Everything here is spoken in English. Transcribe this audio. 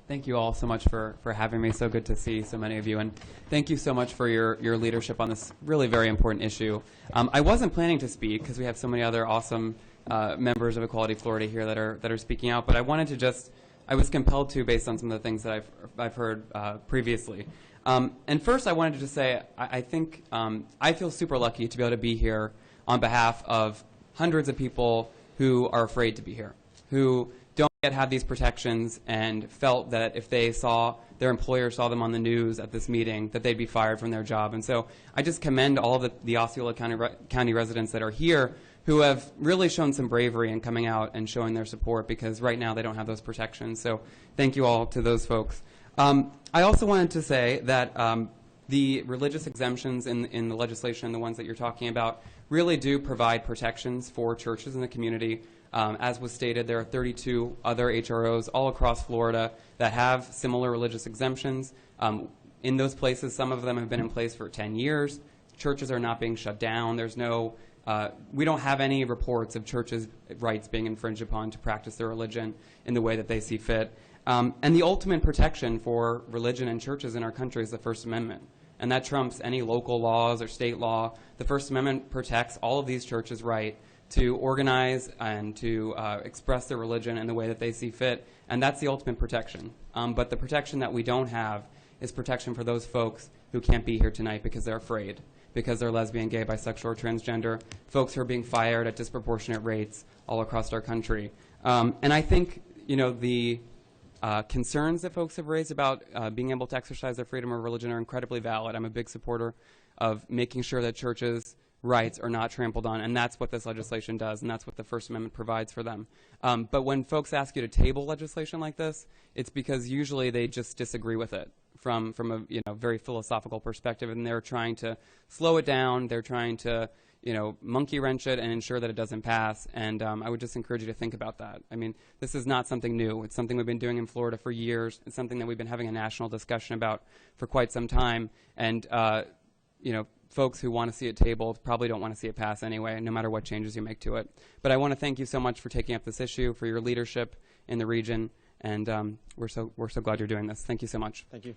Thank you all so much for having me. So good to see so many of you. And thank you so much for your leadership on this really very important issue. I wasn't planning to speak because we have so many other awesome members of Equality Florida here that are speaking out. But I wanted to just, I was compelled to based on some of the things that I've heard previously. And first I wanted to just say I think I feel super lucky to be able to be here on behalf of hundreds of people who are afraid to be here, who don't yet have these protections and felt that if they saw, their employer saw them on the news at this meeting, that they'd be fired from their job. And so I just commend all of the Osceola County residents that are here who have really shown some bravery in coming out and showing their support, because right now they don't have those protections. So thank you all to those folks. I also wanted to say that the religious exemptions in the legislation, the ones that you're talking about, really do provide protections for churches in the community. As was stated, there are 32 other HROs all across Florida that have similar religious exemptions. In those places, some of them have been in place for 10 years. Churches are not being shut down. There's no, we don't have any reports of churches' rights being infringed upon to practice their religion in the way that they see fit. And the ultimate protection for religion and churches in our country is the First Amendment. And that trumps any local laws or state law. The First Amendment protects all of these churches' right to organize and to express their religion in the way that they see fit, and that's the ultimate protection. But the protection that we don't have is protection for those folks who can't be here tonight because they're afraid, because they're lesbian, gay, bisexual, or transgender, folks who are being fired at disproportionate rates all across our country. And I think, you know, the concerns that folks have raised about being able to exercise their freedom of religion are incredibly valid. I'm a big supporter of making sure that churches' rights are not trampled on, and that's what this legislation does, and that's what the First Amendment provides for them. But when folks ask you to table legislation like this, it's because usually they just disagree with it from a very philosophical perspective, and they're trying to slow it down. They're trying to monkey wrench it and ensure that it doesn't pass. And I would just encourage you to think about that. I mean, this is not something new. It's something we've been doing in Florida for years. It's something that we've been having a national discussion about for quite some time. And folks who want to see it tabled probably don't want to see it pass anyway, no matter what changes you make to it. But I want to thank you so much for taking up this issue, for your leadership in the region, and we're so glad you're doing this. Thank you so much. Thank you.